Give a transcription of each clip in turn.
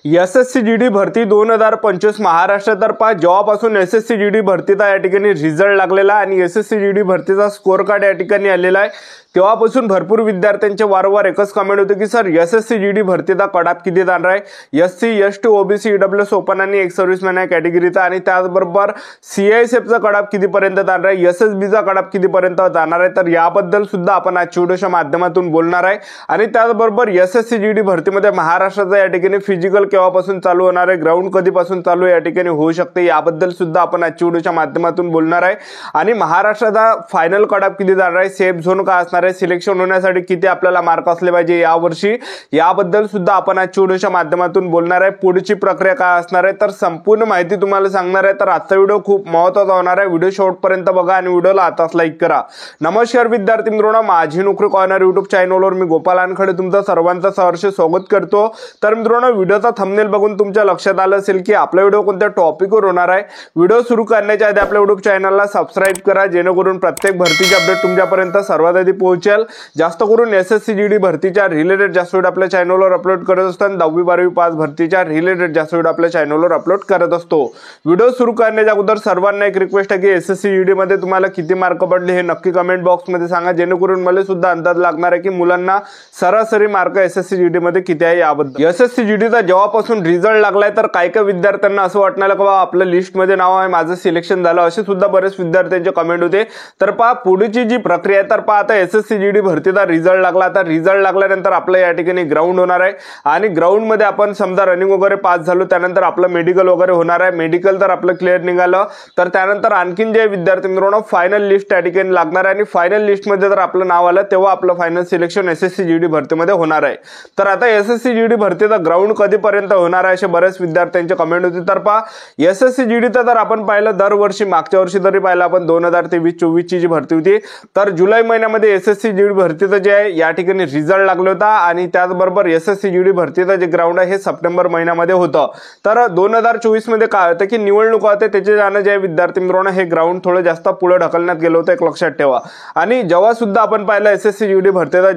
SSC GD भरती 2025 महाराष्ट्रातर्फे जेव्हापासून SSC GD भरतीचा या ठिकाणी रिझल्ट लागलेला आणि एसएससी जीडी भरतीचा स्कोर कार्ड या ठिकाणी आलेला आहे तेव्हापासून भरपूर विद्यार्थ्यांचे वारंवार एकच कमेंट होते की सर एसएससी जीडी भरतीचा कट-ऑफ किती जाणार आहे। SC ST OBC EWS open आणि एक सर्व्हिसमॅन या कॅटेगरीचा आणि त्याचबरोबर सीआयएसएफचा कट-ऑफ किती पर्यंत जाणार आहे, एसएसबीचा कट-ऑफ किती पर्यंत जाणार आहे। तर याबद्दल सुद्धा आपण आजच्या व्हिडिओच्या माध्यमातून बोलणार आहे आणि त्याचबरोबर एसएससी जीडी भरतीमध्ये महाराष्ट्राचा या ठिकाणी फिजिकल केव्हापासून चालू होणार आहे, ग्राउंड कधीपासून चालू या ठिकाणी होऊ शकते याबद्दल सुद्धा आपण आजच्या व्हिडिओच्या माध्यमातून बोलणार आहे आणि महाराष्ट्राचा फायनल कट-ऑफ किती जाणार आहे, सेफ झोन का असणार, सिलेक्शन होण्यासाठी किती आपल्याला मार्क असले पाहिजे यावर्षी याबद्दल सुद्धा आपण आजच्या व्हिडिओच्या माध्यमातून बोलणार आहे। पुढची प्रक्रिया काय असणार आहे तर संपूर्ण माहिती तुम्हाला सांगणार आहे। तर आजचा व्हिडिओ खूप महत्त्वाचा होणार आहे, व्हिडिओ शेवटपर्यंत बघा आणि व्हिडिओला आताच लाईक करा। नमस्कार विद्यार्थी मित्रांनो, माझी नोकरी कॉर्नर YouTube चॅनलवर मी गोपाल अनखडे तुमचं सर्वांचं सहर्ष स्वागत करतो। तर मित्रांनो, व्हिडिओचा थंबनेल बघून तुमच्या लक्षात आलं असेल की आपला व्हिडिओ कोणत्या टॉपिकवर होणार आहे। व्हिडिओ सुरू करण्याच्या आधी आपल्या YouTube चॅनलला सबस्क्राइब करा जेणेकरून प्रत्येक भरतीचे अपडेट तुमच्यापर्यंत सर्वात आधी पोहोचेल। जास्त करून एसएससी जीडी भरतीच्या रिलेटेड जास्त व्हिडिओ आपल्या चॅनलवर अपलोड करत असताना 10वी 12वी पास भरतीच्या रिलेटेड जास्त व्हिडिओ आपल्या चॅनलवर अपलोड करत असतो। व्हिडिओ सुरू करण्याच्या अगोदर सर्वांना एक रिक्वेस्ट आहे की एसएससी जीडी मध्ये तुम्हाला किती मार्क पडले हे नक्की कमेंट बॉक्स मध्ये सांगा जेणेकरून मला सुद्धा अंदाज लागणार आहे की मुलांना सरासरी मार्क एसएससी जीडी मध्ये किती आहे याबद्दल। एसएससी जीडीचा जेव्हापासून रिझल्ट लागलाय तर काही काही विद्यार्थ्यांना असं वाटणार की बाबा आपलं लिस्ट मध्ये नाव आहे, माझं सिलेक्शन झालं, असे सुद्धा बरेच विद्यार्थ्यांचे कमेंट होते। तर पहा पुढची जी प्रक्रिया आहे तर पहा आता एसएससी जीडी भरतीचा रिझल्ट लागला, आता रिझल्ट लागल्यानंतर आपलं या ठिकाणी ग्राउंड होणार आहे आणि ग्राउंड मध्ये आपण समजा रनिंग वगैरे पास झालो त्यानंतर आपलं मेडिकल वगैरे होणार आहे। मेडिकल तर आपलं क्लिअर निघालं तर त्यानंतर आणखीन जे विद्यार्थी मित्रांनो फायनल लिस्ट या ठिकाणी लागणार आहे आणि फायनल लिस्ट मध्ये जर आपलं नाव आलं तेव्हा आपलं फायनल सिलेक्शन एसएससी जीडी भरतीमध्ये होणार आहे। तर आता एसएससी जीडी भरतीचा ग्राउंड कधीपर्यंत होणार आहे असे बरेच विद्यार्थ्यांचे कमेंट होते। तर पहा एसएससी जीडीचा जर आपण पाहिलं दरवर्षी मागच्या वर्षी तरी पाहिलं आपण 2023-24 ची जी भरती होती तर जुलै महिन्यामध्ये एसएससी जीडी भरतीचं जे आहे या ठिकाणी रिझल्ट लागला होता आणि त्याचबरोबर एसएससी जीडी भरतीचं जे ग्राउंड आहे हे सप्टेंबर महिन्यामध्ये होतं। तर 2024 मध्ये काय होतं की निवडणुका होते त्याचे जाणं जे विद्यार्थी मित्रांनो हे ग्राउंड थोडं जास्त पुढे ढकलण्यात गेलं होतं, एक लक्षात ठेवा। आणि जेव्हा सुद्धा आपण पाहिलं एसएससी जीडी भरतीचा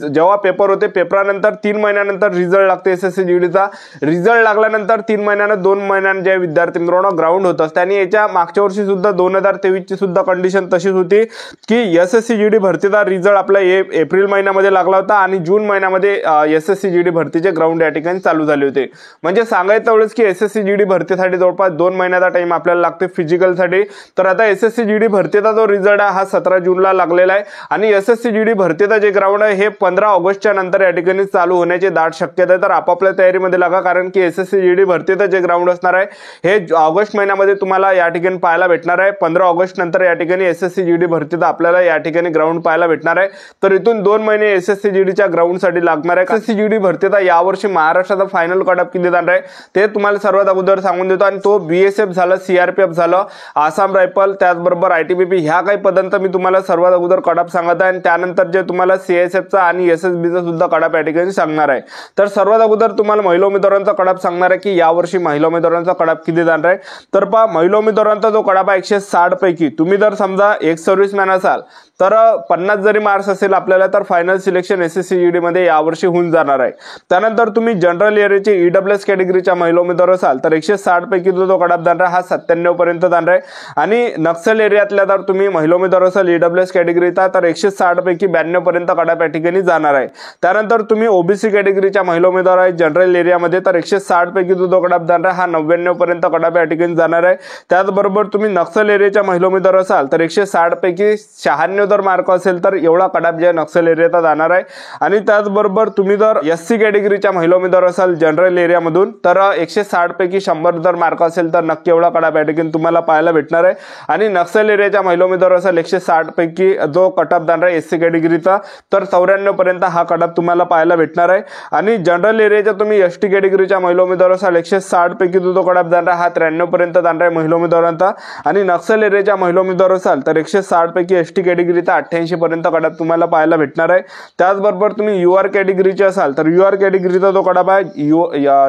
जेव्हा पेपर होते पेपरानंतर 3 महिन्यानंतर रिझल्ट लागते एसएससी जीडीचा। रिझल्ट लागल्यानंतर 3 महिन्यानं 2 महिन्यानं जे विद्यार्थी मित्रांनो ग्राउंड होतं त्यांनी याच्या मागच्या वर्षी सुद्धा 2023 ची सुद्धा कंडिशन तशीच होती की एसएससी जीडी भरतीचा रिझल्ट आपला एप्रिल महिन्यामध्ये लागला होता आणि जून महिन्यामध्ये एसएससी जीडी भरतीचे ग्राउंड या ठिकाणी चालू झाले होते। म्हणजे सांगायचं एवढंच की एसएससी जीडी भरतीसाठी जवळपास 2 महिन्याचा टाइम आपल्याला लागते फिजिकल साठी। तर आता एसएससी जीडी भरतीचा जो रिझल्ट आहे हा 17 जूनला लागलेला आहे आणि एसएससी जीडी भरतीचा जे ग्राउंड आहे हे 15 ऑगस्टच्या नंतर या ठिकाणी चालू होण्याची दाट शक्यता आहे। तर आपापल्या तयारीमध्ये लागा कारण की एसएससी जीडी भरतीचं जे ग्राउंड असणार आहे हे ऑगस्ट महिन्यामध्ये तुम्हाला या ठिकाणी पाहायला भेटणार आहे। 15 ऑगस्ट नंतर या ठिकाणी एसएससी जीडी भरतीचा आपल्याला या ठिकाणी ग्राउंड पाहायला भेटणार आहे। तर इथून 2 महिने एसएससी जीडीच्या ग्राउंड साठी लागणार आहे। एसएससी जीडी भरतीचा यावर्षी महाराष्ट्राचा फायनल कट-ऑफ किती जाणार आहे ते तुम्हाला सर्वात अगोदर सांगून देतो आणि तो बीएसएफ झालं, सीआरपीएफ झालं, आसाम रायफल त्याचबरोबर आयटीबीपी ह्या काही पदांचा मी तुम्हाला सर्वात अगोदर कट-ऑफ सांगत आहे आणि त्यानंतर जे तुम्हाला सीआयएसएफचा आणि एसएसबीचा सुद्धा कट-ऑफ या ठिकाणी सांगणार आहे। तर सर्वात अगोदर तुम्हाला महिला उमेदवारांचा कट-ऑफ सांगणार आहे की यावर्षी महिला उमेदवारांचा कट-ऑफ किती जाणार आहे। तर पहा महिला उमेदवारांचा जो कट-ऑफ आहे 160 पैकी तुम्ही जर समजा एक सर्व्हिसमॅन असाल तर 50 जरी मार्क्स असेल आपल्याला तर फायनल सिलेक्शन एसएससी जीडी मध्ये यावर्षी होऊन जाणार आहे। त्यानंतर तुम्ही जनरल एरियाचे ईडब्ल्यूएस कॅटेगरीच्या महिला उमेदवार असाल तर 160 पैकी जो कट-ऑफ जाणार हा 97 पर्यंत जाणार आहे आणि नक्सल एरियातल्या जर तुम्ही महिला उमेदवार असाल ईडब्ल्यूएस कॅटेगरीचा तर 160 पैकी 92 पर्यंत कट-ऑफ या ठिकाणी जाणार आहे। त्यानंतर तुम्ही ओबीसी कॅटेगरीच्या महिला उमेदवार आहे जनरल एरियामध्ये तर 160 पैकी जो कट-ऑफ जाणार हा 99 पर्यंत कट-ऑफ या ठिकाणी जाणार आहे। त्याचबरोबर तुम्ही नक्सल एरियाच्या महिला उमेदवार असाल तर 160 पैकी 96 जर मार्क असेल तर एवढा कट-ऑफ जे नक्सल एरियाचा जाणार आहे। आणि त्याचबरोबर तुम्ही जर एससी कॅटेगरीच्या महिला उमेदवार असाल जनरल एरियामधून तर 160 पैकी 100 जर मार्क असेल तर नक्की एवढा कट-ऑफ या ठिकाणी तुम्हाला पाहायला भेटणार आहे। आणि नक्सल एरियाच्या महिला उमेदवार असाल 160 पैकी जो कट-ऑफ जाणार आहे एससी कॅटेगरीचा तर 94 पर्यंत हा कट-ऑफ तुम्हाला पाहायला भेटणार आहे। आणि जनरल एरियाच्या तुम्ही एसटी कॅटेगरीच्या महिला उमेदवार असाल 160 पैकी जो कट-ऑफ जाणार हा 93 पर्यंत जाणार आहे महिला उमेदवारांचा। आणि नक्सल एरियाच्या महिला उमेदवार असाल तर 160 पैकी एसटी कॅटेगरीचा 88 पर्यंत कट-ऑफ तुम्हाला पाहायला भेटणार आहे। त्याचबरोबर तुम्ही यूआर कॅटेगरीचे असाल तर यूआर कॅटेगरीचा जो कट-ऑफ आहे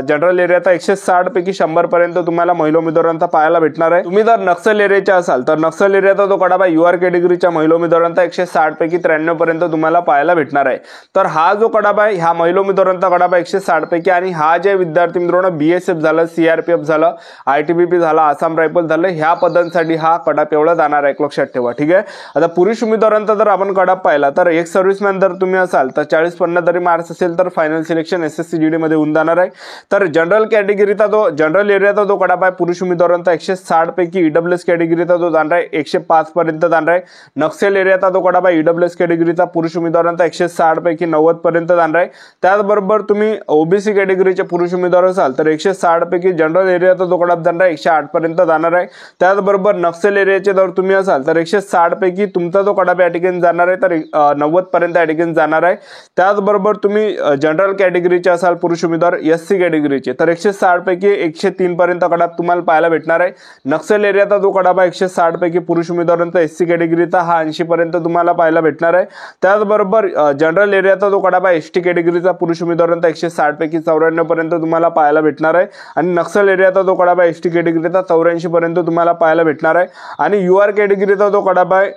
जनरल एरियाचा 160 पैकी 100 पर्यंत तुम्हाला महिला उमेदवारांचा पाहायला भेटणार आहे। तुम्ही जर नक्सल एरियाचे असाल तर नक्सल एरियाचा जो कट-ऑफ आहे यूआर कॅटेगरीच्या महिला उमेदवारांचा 160 पैकी 93 पर्यंत तुम्हाला पाहायला भेटणार आहे। तर हा जो कट-ऑफ आहे ह्या महिला उमेदवारांचा कट-ऑफ 160 पैकी आणि हा हा जे विद्यार्थी मित्रांनो BSF झालं, CRPF झालं, ITBP झालं, आसाम रायफल झालं, ह्या पदांसाठी हा कडाप एवढा जाणार आहे, लक्षात ठेवा. ठीक आहे. आता पुरुष उमेदवारांचा जर आपण कडाप पाहिला तर एक सर्व्हिसमॅन जर तुम्ही असाल तर 40-50 जरी मार्क्स असेल तर फायनल सिलेक्शन SSC GD मध्ये होऊन जाणार आहे. तर जनरल कॅटेगरीचा जो जनरल एरियाचा जो कडाप आहे पुरुष उमेदवारांचा 160 पैकी EWS कॅटेगरीचा जो जाणार आहे 105 पर्यंत जाणार आहे. नक्षल एरियाचा जो कडाप आहे EWS कॅटेगरीचा पुरुष उमेदवारांचा 160 पैकी 90 पर्यंत जाणार आहे. त्याचबरोबर तुम्ही OBC कॅटेगरीचे पुरुष उमेदवार असाल तर 160 पैकी जनरल एरियाचा जो कडाप जाणार आहे 108 पर्यंत जाणार आहे. त्याचबरोबर नक्षल एरियाचे जर तुम्ही असाल तर 160 पैकी तुमचा जो कडाप या ठिकाणी जाणार आहे तर 90 पर्यंत या ठिकाणी जाणार आहे. त्याचबरोबर तुम्ही जनरल कॅटेगरीचे असाल पुरुष उमेदवार SC कॅटेगरीचे तर 160 पैकी 103 पर्यंत कडाप तुम्हाला पाहायला भेटणार आहे. नक्षल एरियाचा जो कडाप आहे 160 पैकी पुरुष उमेदवारांचा SC कॅटेगरीचा हा 80 पर्यंत तुम्हाला पाहायला भेटणार आहे. त्याचबरोबर जनरल एरियाचा जो कडाप आहे ST कॅटेगरीचा पुरुष उमेदवारांचा 160 पैकी 94 पर्यंत तुम्हाला पाहायला भेटणार आहे. आणि नक्षल एरियाचा जो कडाप आहे ST कॅटेगरीचा 84 पर्यंत तुम्हाला पाहायला भेटणार आहे. आणि UR कॅटेगरीचा जो कडाप आहे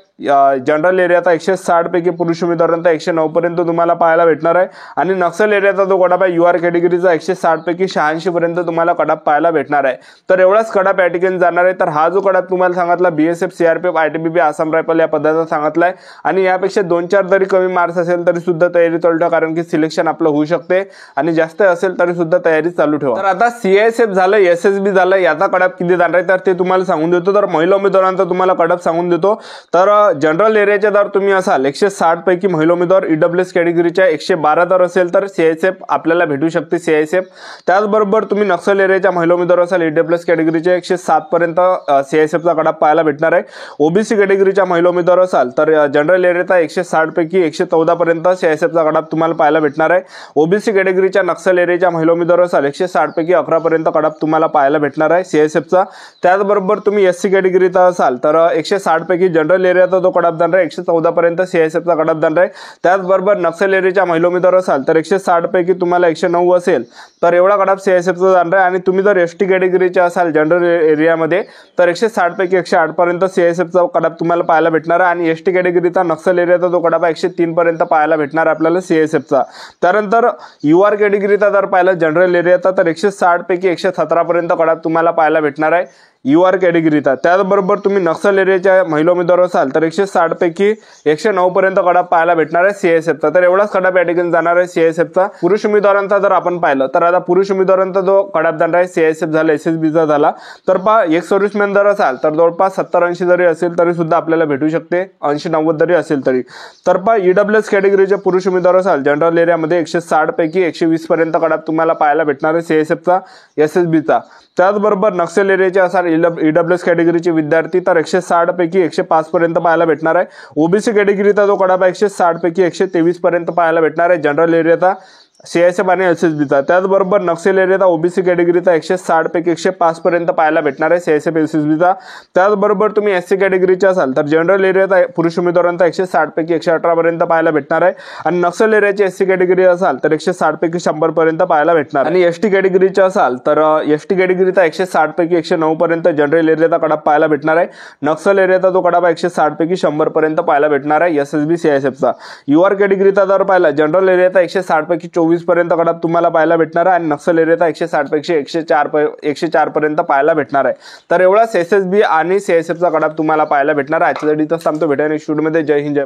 जनरल एरियाचा 160 पैकी पुरुष उमेदवारांचा 109 पर्यंत तुम्हाला पाहायला भेटणार आहे. आणि नक्षल एरियाचा जो कडाप आहे UR कॅटेगरीचा 160 पैकी 86 पर्यंत तुम्हाला कडाप पाहायला भेटणार आहे. तर एवढाच कडाप या ठिकाणी जाणार आहे. तर हा जो कडाप तुम्हाला सांगितला BSF, CRPF, ITBP, Assam rifle या पदाचा सांगितलाय. आणि यापेक्षा 2-4 जरी कमी मार्क्स असेल तरी सुद्धा तयारी चालू ठेवा, कारण की सिलेक्शन आपलं होऊ शकते. आणि जास्त असेल तरी सुद्धा तयारी चालू ठेवा. तर आता CISF झालं, SSB झालं, याचा कडाप किती जाणार आहे तर ते तुम्हाला सांगून देतो. तर महिला उमेदवारांचा तुम्हाला कडाप सांगून देतो. तर जनरल एरियाच्या जर तुम्ही असाल 160 पैकी महिला उमेदवार EWS कॅटेगरीच्या 112 जर असेल तर CISF आपल्याला भेटू शकते CISF. त्याचबरोबर तुम्ही नक्षल एरियाच्या महिला उमेदवार असाल EWS कॅटेगरीच्या 107 पर्यंत CISFचा कडाप पाहायला भेटणार आहे. OBC कॅटेगरीच्या महिला उमेदवार असाल तर जनरल एरियाचा 160 पैकी 114 पर्यंत CISFचा कडाप तुम्हाला पाहायला भेटणार आहे. OBC कॅटेगरीच्या नक्षल एरियाच्या महिला उमेदवार असाल 160 पैकी 11 पर्यंत कडाप तुम्हाला पाहायला भेटणार आहे CISFचा. त्याचबरोबर तुम्ही SC कॅटेगरीचा असाल तर 160 पैकी जनरल एरियाचा जो कडाप जाणार आहे 114 पर्यंत CISFचा कडाप जाणार आहे. त्याचबरोबर नक्षल एरियाच्या महिला उमेदवार असाल तर 160 पैकी तुम्हाला 109 असेल तर एवढा कडाप CISFचा जाणार आहे. आणि तुम्ही जर ST कॅटेगरीचे असाल जनरल एरियामध्ये तर 160 पैकी 108 पर्यंत CISFचा कडाप तुम्हाला पाहायला भेटणार आहे. आणि ST कॅटेगरीचा नक्षल एरियाचा जो कडाप आहे 103 पर्यंत पाहायला भेटणार आपल्याला CISFचा. त्यानंतर UR कॅटेगरीचा जर पाहिलं जनरल एरियाचा तर 160 पैकी 117 पर्यंत कडाप तुम्हाला पाहायला भेटणार आहे UR कॅटेगरीचा. त्याचबरोबर तुम्ही नक्षल एरियाच्या महिला उमेदवार असाल तर 160 पैकी 109 पर्यंत कडाप पाहायला भेटणार आहे CISFचा. तर एवढाच कडाप या ठिकाणी जाणार आहे CISFचा. पुरुष उमेदवारांचा जर आपण पाहिलं तर आता पुरुष उमेदवारांचा जो कडाप जाणार आहे CISF झाला, SSBचा झाला. तर पहा एक सर्व्हिसमॅन जर असाल तर जवळपास 70-80 जरी असेल तरी सुद्धा आपल्याला भेटू शकते, 80-90 जरी असेल तरी. तर पहा EWS कॅटेगरीचे पुरुष उमेदवार असाल जनरल एरियामध्ये 160 पैकी 120 पर्यंत कडाप तुम्हाला पाहायला भेटणार आहे CISFचा, SSBचा. त्याचबरोबर नक्षल एरियाचे असाल EWS कॅटेगरीचे विद्यार्थी तर 160 पैकी 105 पर्यंत पाहायला भेटणार आहे. OBC कॅटेगरीचा जो कडाप आहे 160 पैकी 123 पर्यंत पाहायला भेटणार आहे जनरल एरियाचा, CISF आणि SSBचा. त्याचबरोबर नक्षल एरियाचा OBC कॅटेगरीचा 160 पैकी 105 पर्यंत पाहायला भेटणार आहे CISF SSBचा. त्याचबरोबर तुम्ही SC कॅटेगरीचे असाल तर जनरल एरियाचा पुरुष उमेदवारांचा 160 पैकी 118 पर्यंत पाहायला भेटणार आहे. आणि नक्षल एरियाची SC कॅटेगरी असाल तर 160 पैकी 100 पर्यंत पाहायला भेटणार. आणि ST कॅटेगरीचे असाल तर ST कॅटेगरीचा 160 पैकी 109 पर्यंत जनरल एरियाचा कडाप पाहायला भेटणार आहे. नक्षल एरियाचा जो कडाप आहे 160 पैकी 100 पर्यंत पाहायला भेटणार आहे SSB CISFचा. UR कॅटेगरीचा जर पाहिला जनरल एरियाचा 160 पैकी 24 पर्यंत कडाप तुम्हाला पाहायला भेटणार आहे. आणि नक्षल एरियाचा 160 पैकी 104 पर्यंत पाहायला भेटणार आहे. तर एवढाच SSB आणि CISFचा कडाप तुम्हाला पाहायला भेटणार आहे. आजच्या व्हिडिओत थांबतो, भेटूया नेक्स्ट व्हिडिओमध्ये. जय हिंद, जय